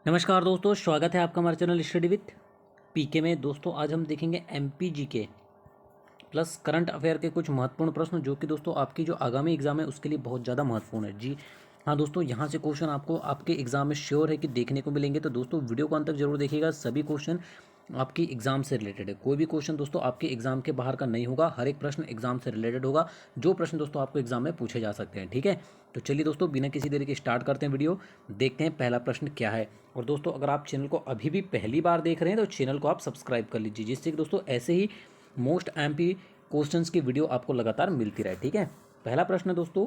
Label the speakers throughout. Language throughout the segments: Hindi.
Speaker 1: नमस्कार दोस्तों, स्वागत है आपका हमारे चैनल स्टडी विथ पीके में। दोस्तों आज हम देखेंगे एमपीजी के प्लस करंट अफेयर के कुछ महत्वपूर्ण प्रश्न जो कि दोस्तों आपकी जो आगामी एग्जाम है उसके लिए बहुत ज़्यादा महत्वपूर्ण है। जी हाँ दोस्तों, यहाँ से क्वेश्चन आपको आपके एग्जाम में श्योर है कि देखने को मिलेंगे, तो दोस्तों वीडियो को अंत तक जरूर देखिएगा। सभी क्वेश्चन आपकी एग्जाम से रिलेटेड है, कोई भी क्वेश्चन दोस्तों आपके एग्जाम के बाहर का नहीं होगा। हर एक प्रश्न एग्जाम से रिलेटेड होगा, जो प्रश्न दोस्तों आपको एग्जाम में पूछे जा सकते हैं। ठीक है, तो चलिए दोस्तों बिना किसी देरी के स्टार्ट करते हैं वीडियो, देखते हैं पहला प्रश्न क्या है। और दोस्तों अगर आप चैनल को अभी भी पहली बार देख रहे हैं तो चैनल को आप सब्सक्राइब कर लीजिए, जिससे कि दोस्तों ऐसे ही मोस्ट एमपी क्वेश्चंस की वीडियो आपको लगातार मिलती रहे। ठीक है, पहला प्रश्न दोस्तों,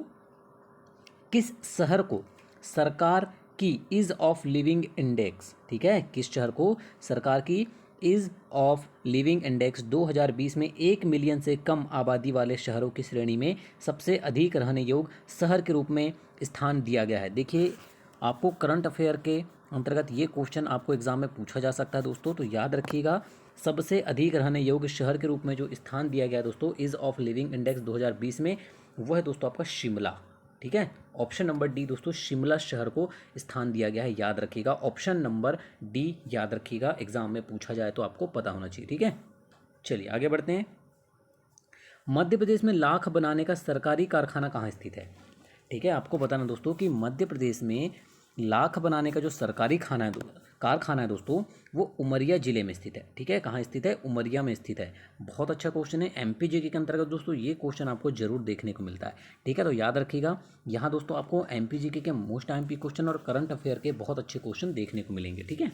Speaker 1: किस शहर को सरकार की ईज ऑफ लिविंग इंडेक्स, ठीक है, किस शहर को सरकार की ईज ऑफ लिविंग इंडेक्स 2020 में 1 मिलियन से कम आबादी वाले शहरों की श्रेणी में सबसे अधिक रहने योग्य शहर के रूप में स्थान दिया गया है। देखिए, आपको करंट अफेयर के अंतर्गत ये क्वेश्चन आपको एग्जाम में पूछा जा सकता है दोस्तों, तो याद रखिएगा। सबसे अधिक रहने योग्य शहर के रूप में जो स्थान दिया गया है दोस्तों ईज ऑफ लिविंग इंडेक्स 2020 में, वह है दोस्तों आपका शिमला। ठीक है, ऑप्शन नंबर डी दोस्तों, शिमला शहर को स्थान दिया गया है, याद रखिएगा। ऑप्शन नंबर डी याद रखिएगा, एग्जाम में पूछा जाए तो आपको पता होना चाहिए। ठीक है, चलिए आगे बढ़ते हैं। मध्य प्रदेश में लाख बनाने का सरकारी कारखाना कहाँ स्थित है? ठीक है, आपको बताना दोस्तों कि मध्य प्रदेश में लाख बनाने का जो सरकारी कारखाना है दोस्तों, वो उमरिया जिले में स्थित है। ठीक है, कहाँ स्थित है? उमरिया में स्थित है। बहुत अच्छा क्वेश्चन है, एमपीजीके के अंतर्गत दोस्तों ये क्वेश्चन आपको जरूर देखने को मिलता है। ठीक है, तो याद रखिएगा, यहाँ दोस्तों आपको एमपीजीके के मोस्ट एमपी क्वेश्चन और करंट अफेयर के बहुत अच्छे क्वेश्चन देखने को मिलेंगे। ठीक है,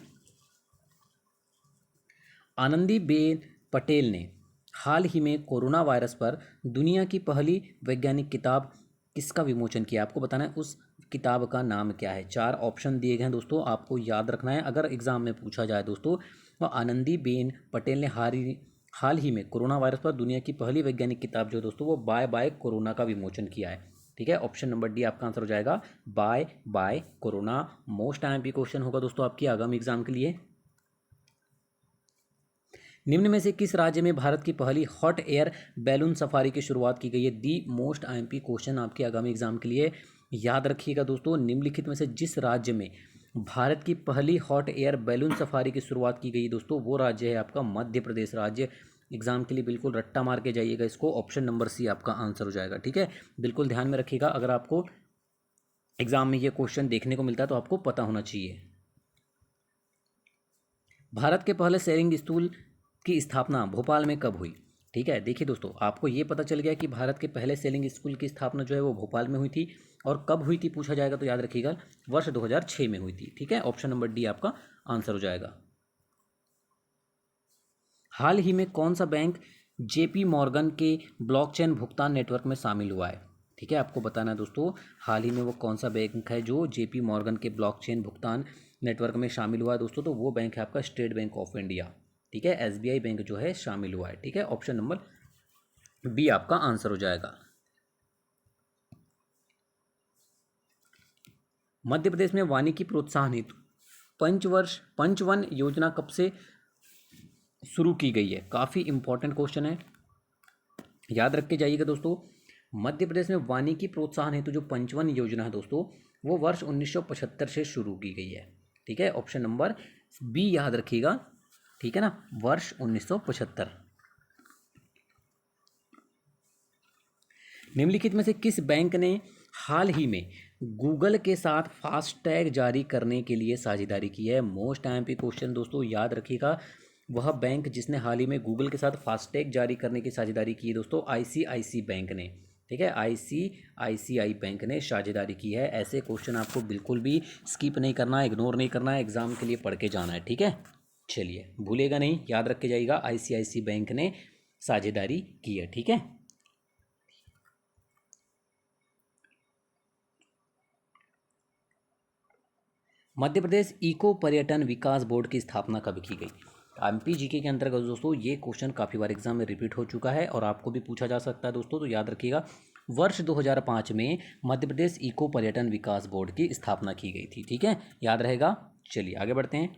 Speaker 1: आनंदीबेन पटेल ने हाल ही में कोरोना वायरस पर दुनिया की पहली वैज्ञानिक किताब किसका विमोचन किया? आपको बताना है उस किताब का नाम क्या है। 4 ऑप्शन दिए गए हैं दोस्तों, आपको याद रखना है अगर एग्जाम में पूछा जाए दोस्तों। तो आनंदीबेन पटेल ने हाल ही में कोरोना वायरस पर दुनिया की पहली वैज्ञानिक किताब जो है दोस्तों वो बाय बाय कोरोना का विमोचन किया है। ठीक है, ऑप्शन नंबर डी आपका आंसर हो जाएगा, bye bye corona. Most MP question होगा दोस्तों आपकी आगामी एग्जाम के लिए। निम्न में से किस राज्य में भारत की पहली हॉट एयर बैलून सफारी की शुरुआत की गई है? दी मोस्ट आईएमपी क्वेश्चन आपके आगामी एग्जाम के लिए, याद रखिएगा दोस्तों। निम्नलिखित में से जिस राज्य में भारत की पहली हॉट एयर बैलून सफारी की शुरुआत की गई दोस्तों, वो राज्य है आपका मध्य प्रदेश राज्य। एग्जाम के लिए बिल्कुल रट्टा मार के जाइएगा इसको, ऑप्शन नंबर सी आपका आंसर हो जाएगा। ठीक है, बिल्कुल ध्यान में रखिएगा, अगर आपको एग्जाम में ये क्वेश्चन देखने को मिलता है तो आपको पता होना चाहिए। भारत के पहले सेलिंग स्कूल की स्थापना भोपाल में कब हुई? ठीक है, देखिए दोस्तों, आपको ये पता चल गया कि भारत के पहले सेलिंग स्कूल की स्थापना जो है वो भोपाल में हुई थी। और कब हुई थी पूछा जाएगा तो याद रखिएगा, वर्ष 2006 में हुई थी। ठीक है, ऑप्शन नंबर डी आपका आंसर हो जाएगा। हाल ही में कौन सा बैंक जेपी मॉर्गन के ब्लॉकचेन भुगतान नेटवर्क में शामिल हुआ है? ठीक है, आपको बताना है दोस्तों, हाल ही में वो कौन सा बैंक है जो जेपी मॉर्गन के ब्लॉकचेन भुगतान नेटवर्क में शामिल हुआ है दोस्तों, तो वो बैंक है आपका स्टेट बैंक ऑफ इंडिया। ठीक है, एसबीआई बैंक जो है शामिल हुआ है। ठीक है, ऑप्शन नंबर बी आपका आंसर हो जाएगा। मध्य प्रदेश में वानिकी प्रोत्साहन हेतु पंचवन योजना कब से शुरू की गई है? काफ़ी इंपॉर्टेंट क्वेश्चन है, याद रख के जाइएगा दोस्तों। मध्य प्रदेश में वानिकी प्रोत्साहन हेतु जो पंचवन योजना है दोस्तों, वो वर्ष 1975 से शुरू की गई है। ठीक है, ऑप्शन नंबर बी याद रखिएगा। ठीक है ना, वर्ष 1975। निम्नलिखित में से किस बैंक ने हाल ही में गूगल के साथ फास्टैग जारी करने के लिए साझेदारी की है? मोस्ट एमपी क्वेश्चन दोस्तों, याद रखिएगा। वह बैंक जिसने हाल ही में गूगल के साथ फास्टैग जारी करने की साझेदारी की है दोस्तों, आईसीआईसी बैंक ने। ठीक है, आईसीआईसीआई बैंक ने साझेदारी की है। ऐसे क्वेश्चन आपको बिल्कुल भी स्किप नहीं करना है, इग्नोर नहीं करना है, एग्जाम के लिए पढ़ के जाना है। ठीक है, चलिए भूलेगा नहीं, याद रख के जाइएगा, आईसीआईसी बैंक ने साझेदारी की है। ठीक है, मध्य प्रदेश इको पर्यटन विकास बोर्ड की स्थापना कब की गई? एमपीजीके के अंतर्गत दोस्तों ये क्वेश्चन काफ़ी बार एग्जाम में रिपीट हो चुका है और आपको भी पूछा जा सकता है दोस्तों, तो याद रखिएगा, वर्ष 2005 में मध्य प्रदेश इको पर्यटन विकास बोर्ड की स्थापना की गई थी। ठीक है, याद रहेगा। चलिए आगे बढ़ते हैं।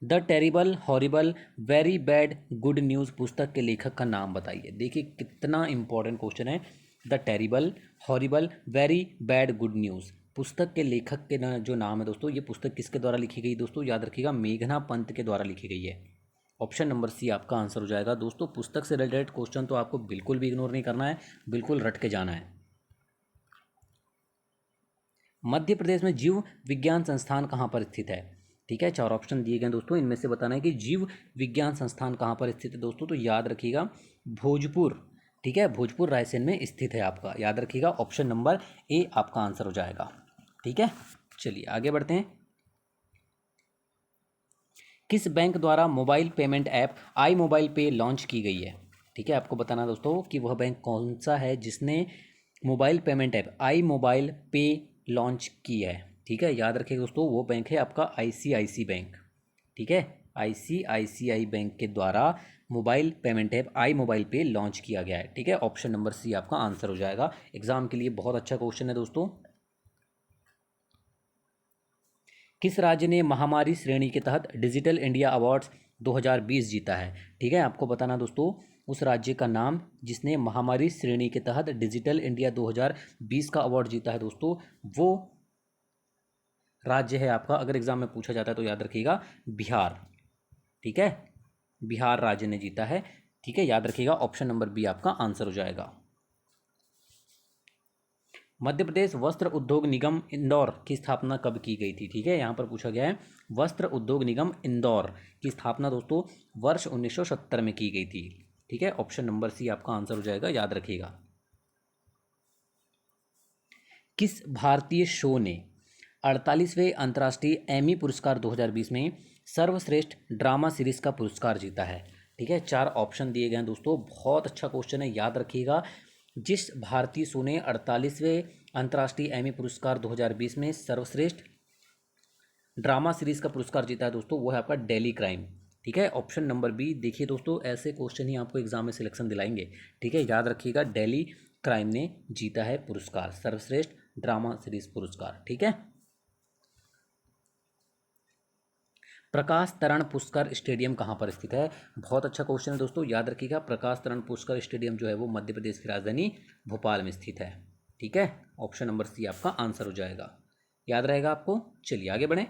Speaker 1: The terrible horrible very bad good news पुस्तक के लेखक का नाम बताइए। देखिए कितना इंपॉर्टेंट क्वेश्चन है। The terrible horrible very bad good news, पुस्तक के लेखक के जो नाम है दोस्तों, ये पुस्तक किसके द्वारा लिखी गई दोस्तों, याद रखिएगा मेघना पंत के द्वारा लिखी गई है। ऑप्शन नंबर सी आपका आंसर हो जाएगा। दोस्तों पुस्तक से रिलेटेड क्वेश्चन तो आपको बिल्कुल भी इग्नोर नहीं करना है, बिल्कुल रट के जाना है। मध्य प्रदेश में जीव विज्ञान संस्थान कहाँ पर स्थित है? ठीक है, 4 ऑप्शन दिए गए दोस्तों, इनमें से बताना है कि जीव विज्ञान संस्थान कहाँ पर स्थित है दोस्तों। तो याद रखिएगा भोजपुर, ठीक है, भोजपुर रायसेन में स्थित है आपका, याद रखिएगा ऑप्शन नंबर ए आपका आंसर हो जाएगा। ठीक है, चलिए आगे बढ़ते हैं। किस बैंक द्वारा मोबाइल पेमेंट ऐप आई मोबाइल पे लॉन्च की गई है? ठीक है, आपको बताना दोस्तों कि वह बैंक कौन सा है जिसने मोबाइल पेमेंट ऐप आई मोबाइल पे लॉन्च की है। ठीक है, याद रखिएगा दोस्तों, वो बैंक है आपका आईसीआईसी बैंक। ठीक है, आईसीआईसीआई बैंक के द्वारा मोबाइल पेमेंट ऐप आई मोबाइल पे लॉन्च किया गया है। ठीक है, ऑप्शन नंबर सी आपका आंसर हो जाएगा। एग्जाम के लिए बहुत अच्छा क्वेश्चन है दोस्तों। किस राज्य ने महामारी श्रेणी के तहत डिजिटल इंडिया अवार्ड्स 2020 जीता है? ठीक है, आपको बताना दोस्तों उस राज्य का नाम जिसने महामारी श्रेणी के तहत डिजिटल इंडिया 2020 का अवार्ड जीता है दोस्तों, वो राज्य है आपका, अगर एग्जाम में पूछा जाता है तो याद रखिएगा बिहार। ठीक है, बिहार राज्य ने जीता है। ठीक है, याद रखिएगा ऑप्शन नंबर बी आपका आंसर हो जाएगा। मध्य प्रदेश वस्त्र उद्योग निगम इंदौर की स्थापना कब की गई थी? ठीक है, यहाँ पर पूछा गया है वस्त्र उद्योग निगम इंदौर की स्थापना दोस्तों वर्ष 1970 में की गई थी। ठीक है, ऑप्शन नंबर सी आपका आंसर हो जाएगा, याद रखिएगा। किस भारतीय शो ने 48वें अंतर्राष्ट्रीय एमी पुरस्कार 2020 में सर्वश्रेष्ठ ड्रामा सीरीज का पुरस्कार जीता है? ठीक है, 4 ऑप्शन दिए गए हैं दोस्तों, बहुत अच्छा क्वेश्चन है, याद रखिएगा। जिस भारतीय शो ने 48वें अंतर्राष्ट्रीय एमी पुरस्कार 2020 में सर्वश्रेष्ठ ड्रामा सीरीज का पुरस्कार जीता है दोस्तों, वो है आपका डेली क्राइम। ठीक है, ऑप्शन नंबर बी। देखिए दोस्तों, ऐसे क्वेश्चन ही आपको एग्जाम में सिलेक्शन दिलाएंगे। ठीक है, याद रखिएगा डेली क्राइम ने जीता है पुरस्कार, सर्वश्रेष्ठ ड्रामा सीरीज पुरस्कार। ठीक है, प्रकाश तरण पुष्कर स्टेडियम कहाँ पर स्थित है? बहुत अच्छा क्वेश्चन है दोस्तों, याद रखिएगा प्रकाश तरण पुष्कर स्टेडियम जो है वो मध्य प्रदेश की राजधानी भोपाल में स्थित है। ठीक है, ऑप्शन नंबर सी आपका आंसर हो जाएगा, याद रहेगा आपको। चलिए आगे बढ़ें।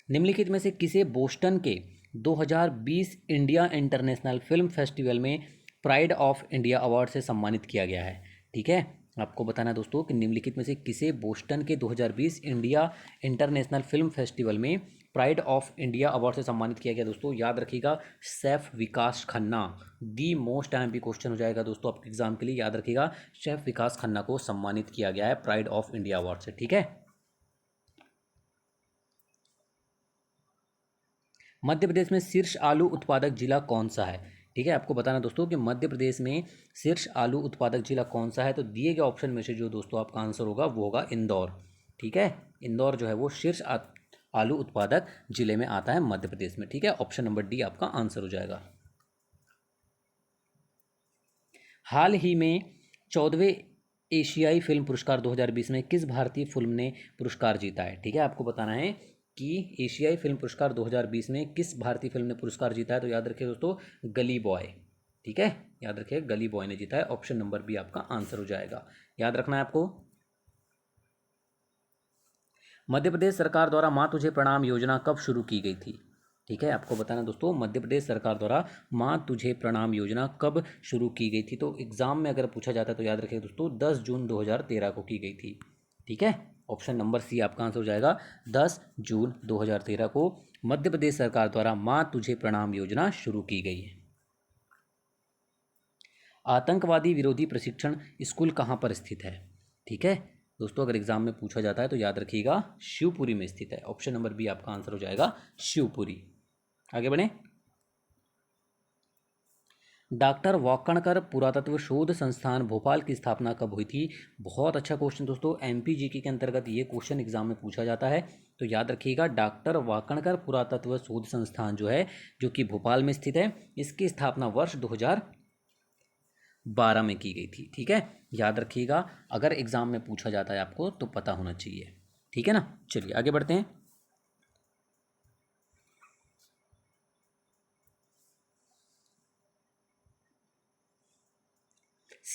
Speaker 1: निम्नलिखित में से किसे बोस्टन के 2020 इंडिया इंटरनेशनल फिल्म फेस्टिवल में प्राइड ऑफ इंडिया अवार्ड से सम्मानित किया गया है? ठीक है, आपको बताना है दोस्तों कि निम्नलिखित में से किसे बोस्टन के 2020 इंडिया इंटरनेशनल फिल्म फेस्टिवल में प्राइड ऑफ इंडिया अवार्ड से सम्मानित किया गया दोस्तों, याद रखिएगा Saif Vikas Khanna. The most MP question हो जाएगा दोस्तों आपके एग्जाम के लिए, याद रखिएगा सैफ विकास खन्ना को सम्मानित किया गया है प्राइड ऑफ इंडिया अवार्ड से। ठीक है, मध्य प्रदेश में शीर्ष आलू उत्पादक जिला कौन सा है? ठीक है, आपको बताना दोस्तों कि मध्य प्रदेश में शीर्ष आलू उत्पादक जिला कौन सा है, तो दिए गए ऑप्शन में से जो दोस्तों आपका आंसर होगा वो होगा इंदौर। ठीक है, इंदौर जो है वो शीर्ष आलू उत्पादक जिले में आता है मध्य प्रदेश में। ठीक है, ऑप्शन नंबर डी आपका आंसर हो जाएगा। हाल ही में 14वें एशियाई फिल्म पुरस्कार 2020 में किस भारतीय फिल्म ने पुरस्कार जीता है? ठीक है, आपको बताना है कि एशियाई फिल्म पुरस्कार 2020 में किस भारतीय फिल्म ने पुरस्कार जीता है, तो याद रखिए दोस्तों गली बॉय। ठीक है, याद रखिए गली बॉय ने जीता है, ऑप्शन नंबर बी आपका आंसर हो जाएगा, याद रखना है आपको। मध्य प्रदेश सरकार द्वारा माँ तुझे प्रणाम योजना कब शुरू की गई थी? ठीक है, आपको बताना दोस्तों मध्य प्रदेश सरकार द्वारा माँ तुझे प्रणाम योजना कब शुरू की गई थी, तो एग्जाम में अगर पूछा जाता है तो याद रखिए दोस्तों 10 जून 2013 को की गई थी। ठीक है, ऑप्शन नंबर सी आपका आंसर हो जाएगा, 10 जून 2013 को मध्य प्रदेश सरकार द्वारा माँ तुझे प्रणाम योजना शुरू की गई है। आतंकवादी विरोधी प्रशिक्षण स्कूल कहाँ पर स्थित है? ठीक है दोस्तों, अगर एग्जाम में पूछा जाता है तो याद रखिएगा शिवपुरी में स्थित है, ऑप्शन नंबर बी आपका आंसर हो जाएगा शिवपुरी। आगे बढ़ें। डॉक्टर वाकणकर पुरातत्व शोध संस्थान भोपाल की स्थापना कब हुई थी? बहुत अच्छा क्वेश्चन दोस्तों, एमपीजीके के अंतर्गत ये क्वेश्चन एग्जाम में पूछा जाता है, तो याद रखिएगा डॉक्टर वाकणकर पुरातत्व शोध संस्थान जो है जो कि भोपाल में स्थित है, इसकी स्थापना वर्ष 2012 में की गई थी। ठीक है, याद रखिएगा अगर एग्जाम में पूछा जाता है आपको तो पता होना चाहिए। ठीक है ना, चलिए आगे बढ़ते हैं।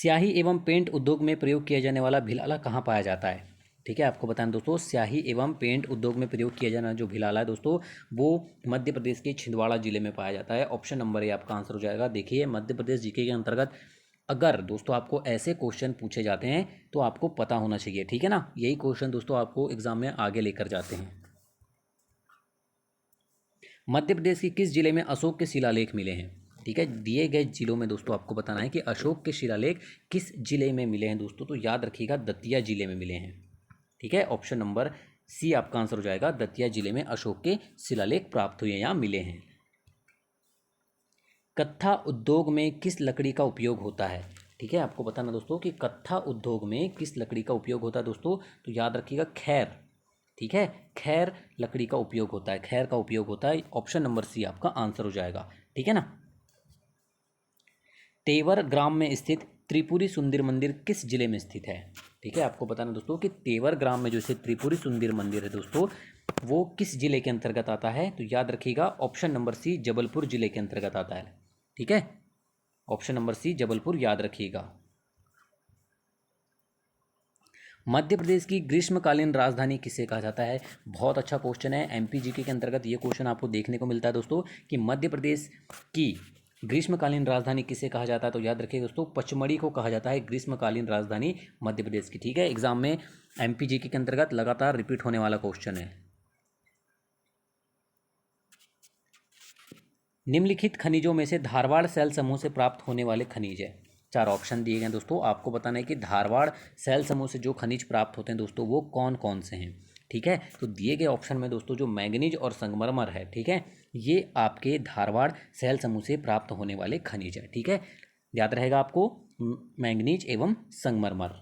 Speaker 1: स्याही एवं पेंट उद्योग में प्रयोग किया जाने वाला भिलाला कहाँ पाया जाता है? ठीक है, आपको बताना दोस्तों, स्याही एवं पेंट उद्योग में प्रयोग किया जाना जो भिलाला है दोस्तों, वो मध्य प्रदेश के छिंदवाड़ा जिले में पाया जाता है। ऑप्शन नंबर ए आपका आंसर हो जाएगा। देखिए, मध्य प्रदेश जीके के अंतर्गत अगर दोस्तों आपको ऐसे क्वेश्चन पूछे जाते हैं तो आपको पता होना चाहिए, ठीक है ना। यही क्वेश्चन दोस्तों आपको एग्जाम में आगे लेकर जाते हैं। मध्य प्रदेश के किस जिले में अशोक के शिलालेख मिले हैं? ठीक है, दिए गए जिलों में दोस्तों आपको बताना है कि अशोक के शिलालेख किस जिले में मिले हैं दोस्तों, तो याद रखिएगा दतिया जिले में मिले हैं। ठीक है, ऑप्शन नंबर सी आपका आंसर हो जाएगा। दतिया जिले में अशोक के शिलालेख प्राप्त हुए या मिले हैं। कत्था उद्योग में किस लकड़ी का उपयोग होता है? ठीक है, आपको बताना दोस्तों कि कत्था उद्योग में किस लकड़ी का उपयोग होता है दोस्तों, तो याद रखिएगा खैर। ठीक है, खैर लकड़ी का उपयोग होता है, खैर का उपयोग होता है। ऑप्शन नंबर सी आपका आंसर हो जाएगा। ठीक है ना। तेवर ग्राम में स्थित त्रिपुरी सुंदर मंदिर किस जिले में स्थित है? ठीक है, आपको बताना दोस्तों कि तेवर ग्राम में जो स्थित त्रिपुरी सुंदर मंदिर है दोस्तों, वो किस जिले के अंतर्गत आता है? तो याद रखिएगा ऑप्शन नंबर सी जबलपुर जिले के अंतर्गत आता है। ठीक है, ऑप्शन नंबर सी जबलपुर याद रखिएगा। मध्य प्रदेश की ग्रीष्मकालीन राजधानी किसे कहा जाता है? बहुत अच्छा क्वेश्चन है, एमपीजीके के अंतर्गत ये क्वेश्चन आपको देखने को मिलता है दोस्तों कि मध्य प्रदेश की ग्रीष्मकालीन राजधानी किसे कहा जाता है, तो याद रखिए दोस्तों पचमढ़ी को कहा जाता है ग्रीष्मकालीन राजधानी मध्य प्रदेश की। ठीक है, एग्जाम में एमपीजीके के अंतर्गत लगातार रिपीट होने वाला क्वेश्चन है। निम्नलिखित खनिजों में से धारवाड़ सेल समूह से प्राप्त होने वाले खनिज है। 4 ऑप्शन दिए गए दोस्तों, आपको बताना है कि धारवाड़ सेल समूह से जो खनिज प्राप्त होते हैं दोस्तों वो कौन कौन से हैं। ठीक है, तो दिए गए ऑप्शन में दोस्तों जो मैंगनीज और संगमरमर है, ठीक है, ये आपके धारवाड़ सेल समूह से प्राप्त होने वाले खनिज है। ठीक है, याद रहेगा आपको मैंगनीज एवं संगमरमर।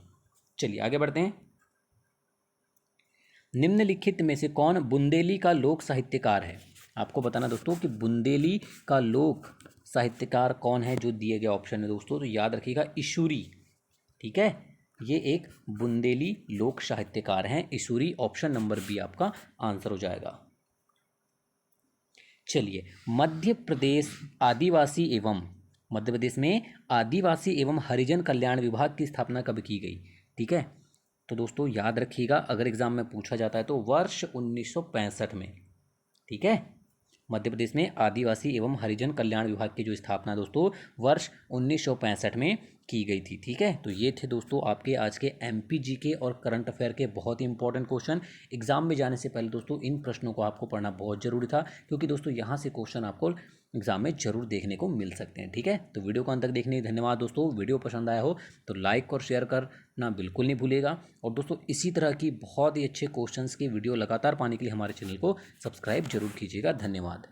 Speaker 1: चलिए आगे बढ़ते हैं। निम्नलिखित में से कौन बुंदेली का लोक साहित्यकार है? आपको बताना दोस्तों कि बुंदेली का लोक साहित्यकार कौन है, जो दिए गए ऑप्शन है दोस्तों, तो याद रखिएगा ईशुरी। ठीक है, ये एक बुंदेली लोक साहित्यकार हैं ईशुरी। ऑप्शन नंबर बी आपका आंसर हो जाएगा। चलिए, मध्य प्रदेश में आदिवासी एवं हरिजन कल्याण विभाग की स्थापना कब की गई? ठीक है, तो दोस्तों याद रखिएगा अगर एग्जाम में पूछा जाता है तो वर्ष 1965 में। ठीक है, मध्य प्रदेश में आदिवासी एवं हरिजन कल्याण विभाग की जो स्थापना दोस्तों वर्ष 1965 में की गई थी। ठीक है, तो ये थे दोस्तों आपके आज के एमपीजीके और करंट अफेयर के बहुत ही इंपॉर्टेंट क्वेश्चन। एग्जाम में जाने से पहले दोस्तों इन प्रश्नों को आपको पढ़ना बहुत जरूरी था, क्योंकि दोस्तों यहाँ से क्वेश्चन आपको एग्जाम में जरूर देखने को मिल सकते हैं। ठीक है, तो वीडियो को अंत तक देखने के लिए धन्यवाद दोस्तों। वीडियो पसंद आया हो तो लाइक और शेयर करना बिल्कुल नहीं भूलिएगा। और दोस्तों इसी तरह की बहुत ही अच्छे क्वेश्चंस की वीडियो लगातार पाने के लिए हमारे चैनल को सब्सक्राइब जरूर कीजिएगा। धन्यवाद।